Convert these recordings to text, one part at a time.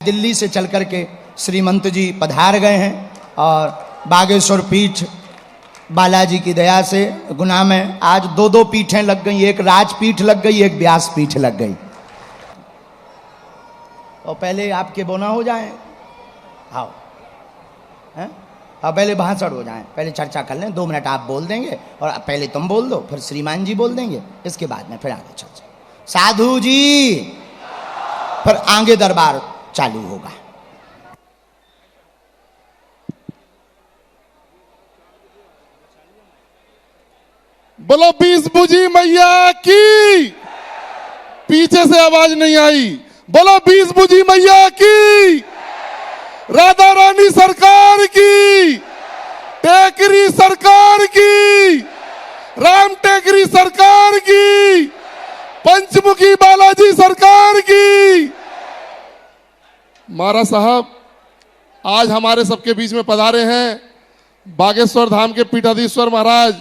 दिल्ली से चल कर के श्रीमंत जी पधार गए हैं और बागेश्वर पीठ बालाजी की दया से गुना में आज दो पीठें लग गई, एक राजपीठ लग गई, एक व्यास पीठ लग गई। और पहले आपके बोना हो जाए, आओ हैं, अब पहले भाषण हो जाए, पहले चर्चा कर लें, 2 मिनट आप बोल देंगे और पहले तुम बोल दो, फिर श्रीमान जी बोल देंगे, इसके बाद में फिर आगे चर्चा। साधु जी, फिर आगे दरबार चालू होगा। बोलो 20 भुजी मैया की। पीछे से आवाज नहीं आई। बोलो 20 भुजी मैया की। राधा रानी सरकार की, टेकरी सरकार की, राम टेकरी सरकार की, पंचमुखी बालाजी सरकार की। महाराज साहब आज हमारे सबके बीच में पधारे हैं बागेश्वर धाम के पीठाधीश्वर महाराज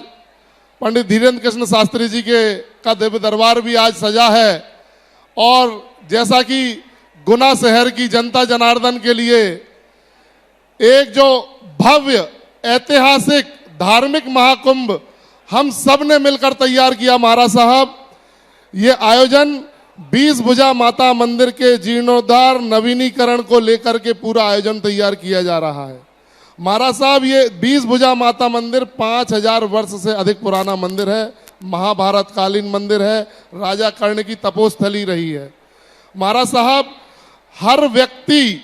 पंडित धीरेन्द्र कृष्ण शास्त्री जी के का दिव्य दरबार भी आज सजा है। और जैसा कि गुना शहर की जनता जनार्दन के लिए एक जो भव्य ऐतिहासिक धार्मिक महाकुंभ हम सब ने मिलकर तैयार किया महाराज साहब, ये आयोजन 20 भुजा माता मंदिर के जीर्णोद्धार नवीनीकरण को लेकर के पूरा आयोजन तैयार किया जा रहा है। महाराज साहब ये 20 भुजा माता मंदिर 5000 वर्ष से अधिक पुराना मंदिर है, महाभारत कालीन मंदिर है, राजा कर्ण की तपोस्थली रही है। महाराज साहब हर व्यक्ति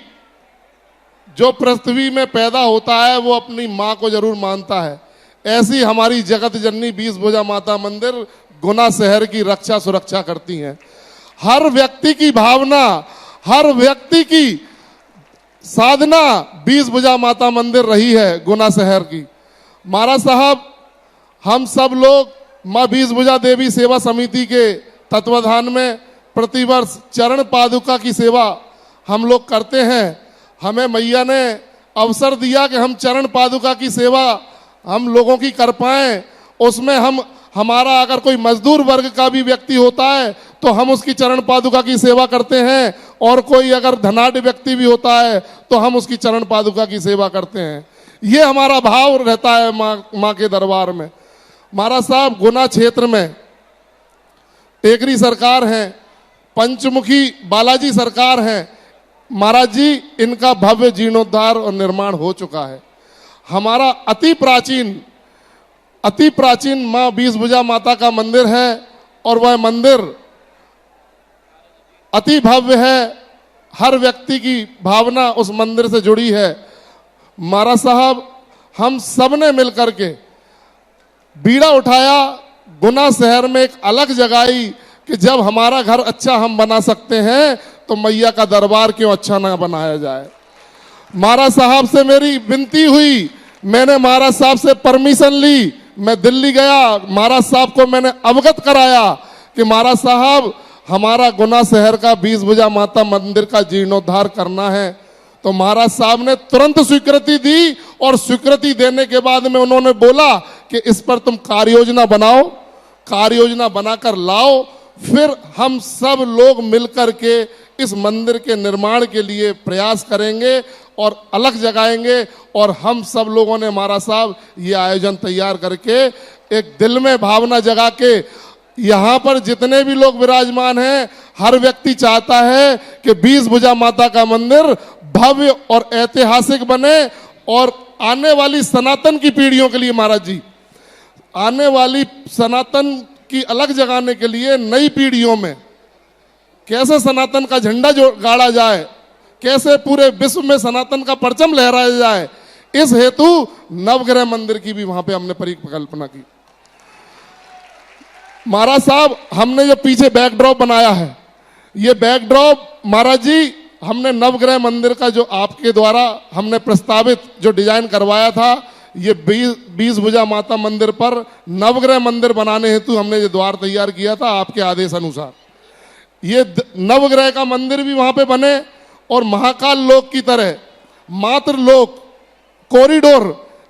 जो पृथ्वी में पैदा होता है वो अपनी माँ को जरूर मानता है। ऐसी हमारी जगत जननी 20 भुजा माता मंदिर गुना शहर की रक्षा सुरक्षा करती हैं। हर व्यक्ति की भावना, हर व्यक्ति की साधना 20 भुजा माता मंदिर रही है गुना शहर की। महाराज साहब हम सब लोग माँ 20 भुजा देवी सेवा समिति के तत्वाधान में प्रतिवर्ष चरण पादुका की सेवा हम लोग करते हैं। हमें मैया ने अवसर दिया कि हम चरण पादुका की सेवा हम लोगों की कर पाएं। उसमें हमारा अगर कोई मजदूर वर्ग का भी व्यक्ति होता है तो हम उसकी चरण पादुका की सेवा करते हैं, और कोई अगर धनाढ्य व्यक्ति भी होता है तो हम उसकी चरण पादुका की सेवा करते हैं। ये हमारा भाव रहता है माँ के दरबार में। महाराज साहब गुना क्षेत्र में टेकरी सरकार है, पंचमुखी बालाजी सरकार है। महाराज जी इनका भव्य जीर्णोद्धार और निर्माण हो चुका है। हमारा अति प्राचीन माँ 20 भुजा माता का मंदिर है और वह मंदिर अति भव्य है। हर व्यक्ति की भावना उस मंदिर से जुड़ी है। महाराज साहब हम सब ने मिलकर के बीड़ा उठाया, गुना शहर में एक अलग जगाई कि जब हमारा घर अच्छा हम बना सकते हैं तो मैया का दरबार क्यों अच्छा ना बनाया जाए। महाराज साहब से मेरी विनती हुई, मैंने महाराज साहब से परमिशन ली, मैं दिल्ली गया, महाराज साहब को मैंने अवगत कराया कि महाराज साहब हमारा गुना शहर का 20 भुजा माता मंदिर का जीर्णोद्धार करना है। तो महाराज साहब ने तुरंत स्वीकृति दी, और स्वीकृति देने के बाद में उन्होंने बोला कि इस पर तुम कार्य योजना बनाओ, कार्य योजना बनाकर लाओ, फिर हम सब लोग मिलकर के इस मंदिर के निर्माण के लिए प्रयास करेंगे और अलग जगाएंगे। और हम सब लोगों ने महाराज साहब ये आयोजन तैयार करके एक दिल में भावना जगा के, यहाँ पर जितने भी लोग विराजमान हैं हर व्यक्ति चाहता है कि 20 भुजा माता का मंदिर भव्य और ऐतिहासिक बने, और आने वाली सनातन की पीढ़ियों के लिए महाराज जी, आने वाली सनातन की अलग जगाने के लिए नई पीढ़ियों में कैसे सनातन का झंडा जो गाड़ा जाए, कैसे पूरे विश्व में सनातन का परचम लहराया जाए, इस हेतु नवग्रह मंदिर की भी वहां पे हमने परिकल्पना की। महाराज साहब हमने जो पीछे बैकड्रॉप बनाया है, ये बैकड्रॉप महाराज जी हमने नवग्रह मंदिर का जो आपके द्वारा हमने प्रस्तावित जो डिजाइन करवाया था, ये 20 भुजा माता मंदिर पर नवग्रह मंदिर बनाने हेतु हमने ये द्वार तैयार किया था आपके आदेश अनुसार। ये नवग्रह का मंदिर भी वहां पे बने, और महाकाल लोक की तरह मातृ लोक कॉरिडोर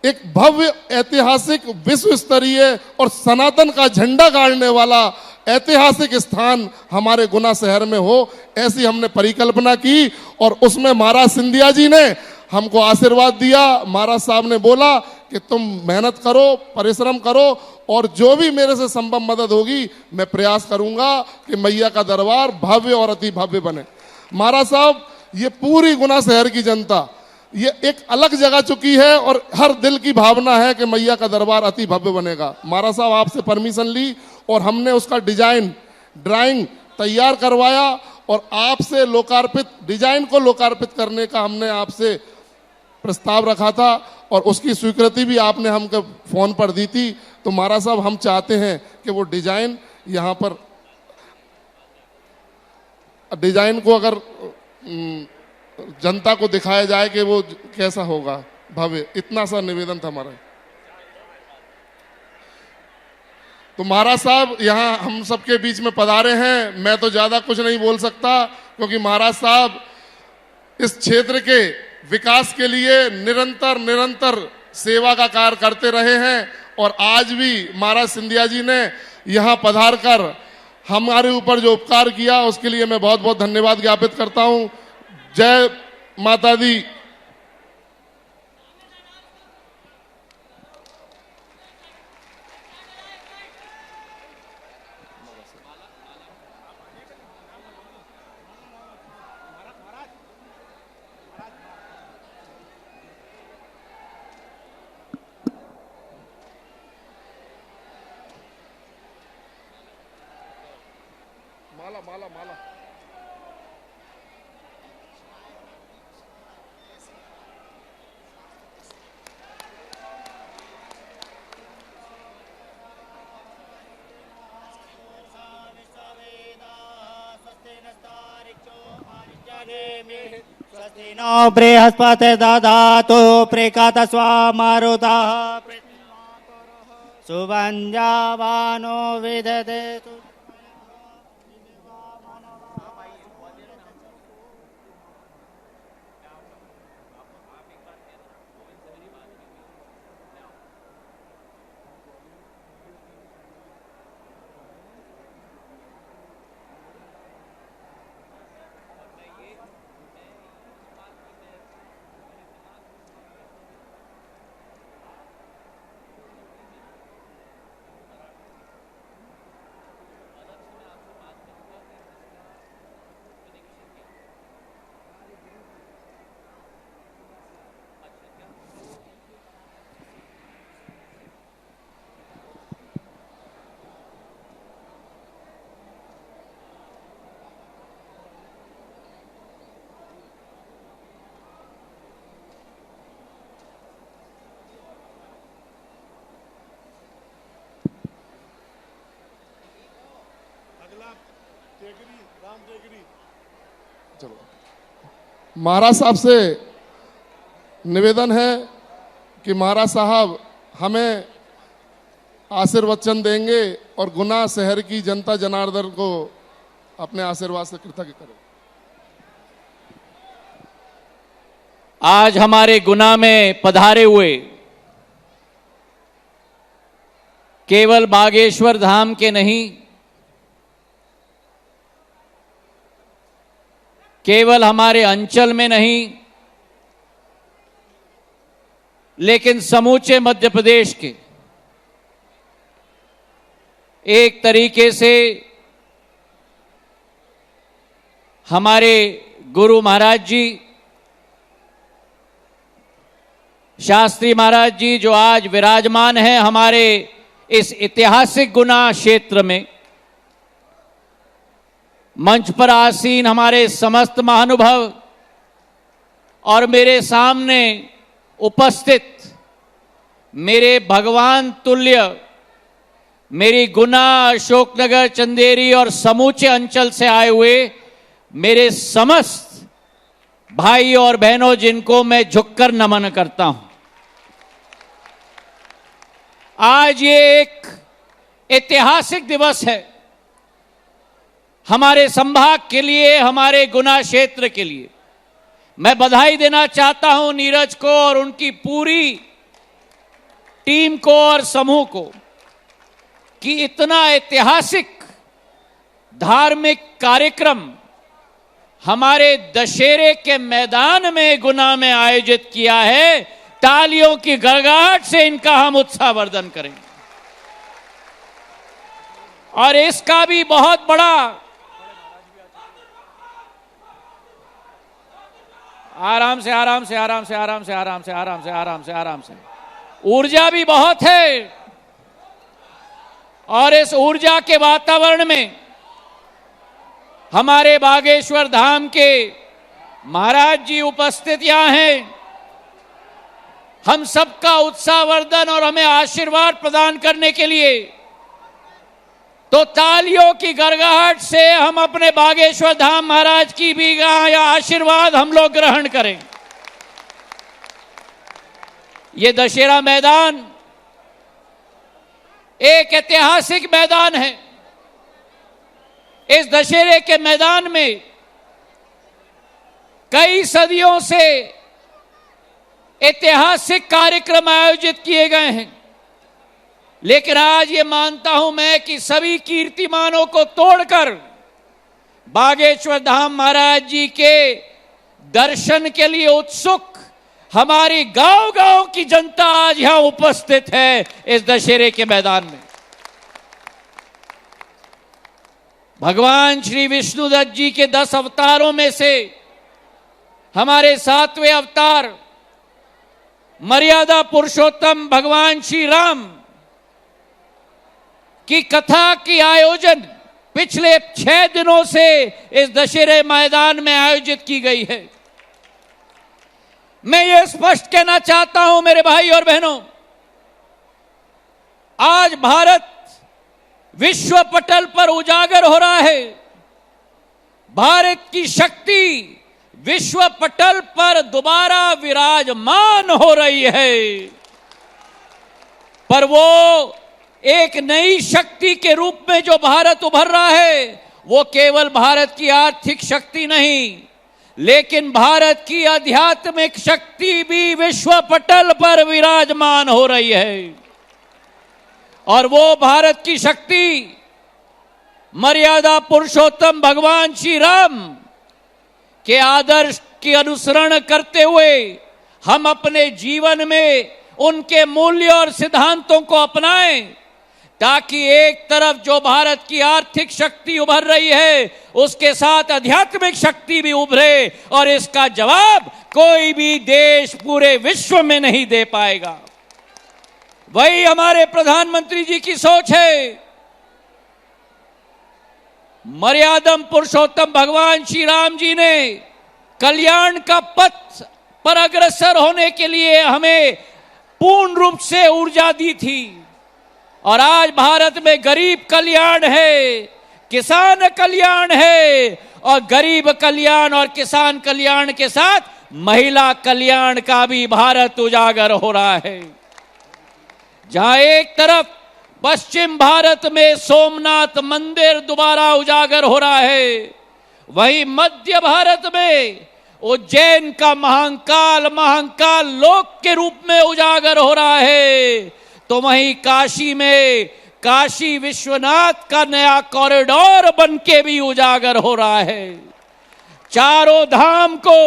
एक भव्य ऐतिहासिक विश्व स्तरीय और सनातन का झंडा गाड़ने वाला ऐतिहासिक स्थान हमारे गुना शहर में हो, ऐसी हमने परिकल्पना की। और उसमें महाराज सिंधिया जी ने हमको आशीर्वाद दिया। महाराज साहब ने बोला कि तुम मेहनत करो, परिश्रम करो, और जो भी मेरे से संभव मदद होगी मैं प्रयास करूंगा कि मैया का दरबार भव्य और अति भव्य बने। महाराज साहब, ये पूरी गुना शहर की जनता ये एक अलग जगह चुकी है और हर दिल की भावना है कि मैया का दरबार अति भव्य बनेगा। महाराज साहब आपसे परमिशन ली और हमने उसका डिजाइन ड्राइंग तैयार करवाया और आपसे लोकार्पित डिजाइन को लोकार्पित करने का हमने आपसे प्रस्ताव रखा था और उसकी स्वीकृति भी आपने हमको फोन पर दी थी। तो महाराज साहब, हम चाहते हैं कि वो डिजाइन यहाँ पर डिजाइन को अगर जनता को दिखाया जाए कि वो कैसा होगा भव्य, इतना सा निवेदन था हमारा। तो महाराज साहब यहाँ हम सबके बीच में पधारे हैं। मैं तो ज्यादा कुछ नहीं बोल सकता क्योंकि महाराज साहब इस क्षेत्र के विकास के लिए निरंतर सेवा का कार्य करते रहे हैं और आज भी महाराज सिंधिया जी ने यहाँ पधार कर हमारे ऊपर जो उपकार किया उसके लिए मैं बहुत बहुत धन्यवाद ज्ञापित करता हूँ। जय माता दी। माला माला माला नो बृहस्पति ददातु प्रेकात स्वामारुतः सुवञ्जावानो विदधेतु। चलो, महाराज साहब से निवेदन है कि महाराज साहब हमें आशीर्वचन देंगे और गुना शहर की जनता जनार्दन को अपने आशीर्वाद से कृतज्ञ करें। आज हमारे गुना में पधारे हुए केवल बागेश्वर धाम के नहीं, केवल हमारे अंचल में नहीं, लेकिन समूचे मध्य प्रदेश के एक तरीके से हमारे गुरु महाराज जी, शास्त्री महाराज जी जो आज विराजमान हैं हमारे इस ऐतिहासिक गुना क्षेत्र में, मंच पर आसीन हमारे समस्त महानुभाव और मेरे सामने उपस्थित मेरे भगवान तुल्य मेरी गुना, अशोकनगर, चंदेरी और समूचे अंचल से आए हुए मेरे समस्त भाई और बहनों जिनको मैं झुककर नमन करता हूं। आज ये एक ऐतिहासिक दिवस है हमारे संभाग के लिए, हमारे गुना क्षेत्र के लिए। मैं बधाई देना चाहता हूं नीरज को और उनकी पूरी टीम को और समूह को कि इतना ऐतिहासिक धार्मिक कार्यक्रम हमारे दशहरे के मैदान में गुना में आयोजित किया है। तालियों की गड़गड़ाहट से इनका हम उत्साहवर्धन करेंगे। और इसका भी बहुत बड़ा आराम से आराम से आराम से आराम से आराम से आराम से आराम से आराम से ऊर्जा भी बहुत है। और इस ऊर्जा के वातावरण में हमारे बागेश्वर धाम के महाराज जी उपस्थित यहां हैं। हम सबका उत्साहवर्धन और हमें आशीर्वाद प्रदान करने के लिए तो तालियों की गड़गड़ाहट से हम अपने बागेश्वर धाम महाराज की भी या आशीर्वाद हम लोग ग्रहण करें। ये दशहरा मैदान एक ऐतिहासिक मैदान है। इस दशहरे के मैदान में कई सदियों से ऐतिहासिक कार्यक्रम आयोजित किए गए हैं, लेकिन आज ये मानता हूं मैं कि सभी कीर्तिमानों को तोड़कर बागेश्वर धाम महाराज जी के दर्शन के लिए उत्सुक हमारी गांव-गांव की जनता आज यहां उपस्थित है इस दशहरे के मैदान में। भगवान श्री विष्णुदत्त जी के 10 अवतारों में से हमारे 7वें अवतार मर्यादा पुरुषोत्तम भगवान श्री राम की कथा की आयोजन पिछले 6 दिनों से इस दशहरे मैदान में आयोजित की गई है। मैं ये स्पष्ट कहना चाहता हूं मेरे भाई और बहनों, आज भारत विश्व पटल पर उजागर हो रहा है। भारत की शक्ति विश्व पटल पर दोबारा विराजमान हो रही है, पर वो एक नई शक्ति के रूप में जो भारत उभर रहा है वो केवल भारत की आर्थिक शक्ति नहीं, लेकिन भारत की आध्यात्मिक शक्ति भी विश्व पटल पर विराजमान हो रही है। और वो भारत की शक्ति मर्यादा पुरुषोत्तम भगवान श्री राम के आदर्श की अनुसरण करते हुए हम अपने जीवन में उनके मूल्य और सिद्धांतों को अपनाएं, ताकि एक तरफ जो भारत की आर्थिक शक्ति उभर रही है उसके साथ आध्यात्मिक शक्ति भी उभरे, और इसका जवाब कोई भी देश पूरे विश्व में नहीं दे पाएगा। वही हमारे प्रधानमंत्री जी की सोच है। मर्यादम पुरुषोत्तम भगवान श्री राम जी ने कल्याण का पथ पर अग्रसर होने के लिए हमें पूर्ण रूप से ऊर्जा दी थी, और आज भारत में गरीब कल्याण है, किसान कल्याण है, और गरीब कल्याण और किसान कल्याण के साथ महिला कल्याण का भी भारत उजागर हो रहा है। जहां एक तरफ पश्चिम भारत में सोमनाथ मंदिर दोबारा उजागर हो रहा है, वहीं मध्य भारत में उज्जैन का महाकाल लोक के रूप में उजागर हो रहा है, तो वहीं काशी में काशी विश्वनाथ का नया कॉरिडोर बनके भी उजागर हो रहा है। चारों धाम को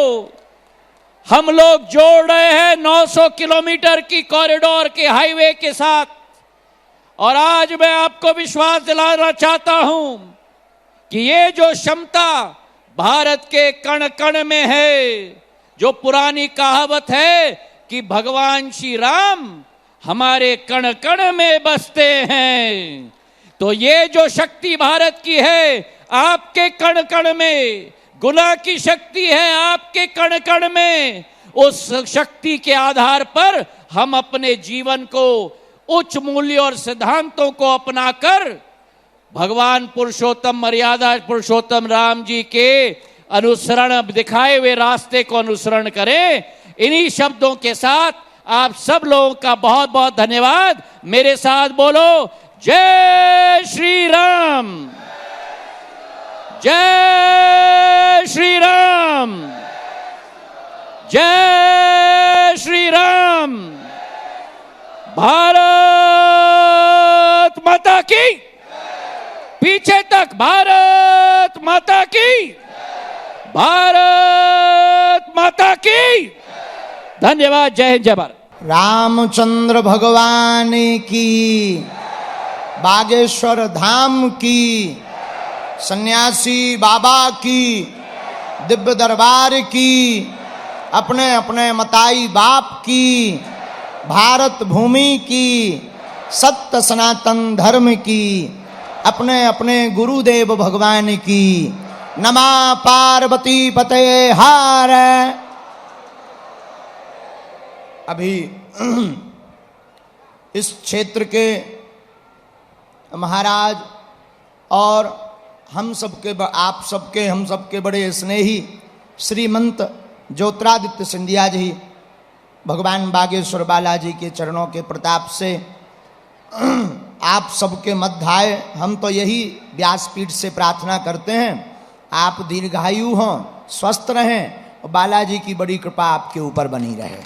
हम लोग जोड़ रहे हैं 900 किलोमीटर की कॉरिडोर के हाईवे के साथ। और आज मैं आपको विश्वास दिलाना चाहता हूं कि ये जो क्षमता भारत के कण कण में है, जो पुरानी कहावत है कि भगवान श्री राम हमारे कण कण में बसते हैं, तो ये जो शक्ति भारत की है आपके कण कण में, गुना की शक्ति है आपके कण कण में। उस शक्ति के आधार पर हम अपने जीवन को उच्च मूल्य और सिद्धांतों को अपनाकर भगवान पुरुषोत्तम मर्यादा पुरुषोत्तम राम जी के अनुसरण दिखाए हुए रास्ते को अनुसरण करें। इन्हीं शब्दों के साथ आप सब लोगों का बहुत बहुत धन्यवाद। मेरे साथ बोलो जय श्री राम, जय श्री राम, जय श्री राम। भारत माता की, पीछे तक भारत माता की, भारत माता की। धन्यवाद। जय हिंद, जय भारत। रामचंद्र भगवान की, बागेश्वर धाम की, सन्यासी बाबा की, दिव्य दरबार की, अपने अपने मताई बाप की, भारत भूमि की, सत्य सनातन धर्म की, अपने अपने गुरुदेव भगवान की। नमः पार्वती पते हर। अभी इस क्षेत्र के महाराज और हम सबके बड़े स्नेही श्रीमंत ज्योतिरादित्य सिंधिया जी भगवान बागेश्वर बालाजी के चरणों के प्रताप से आप सबके मध्य आए। हम तो यही व्यासपीठ से प्रार्थना करते हैं, आप दीर्घायु हों, स्वस्थ रहें और बालाजी की बड़ी कृपा आपके ऊपर बनी रहे।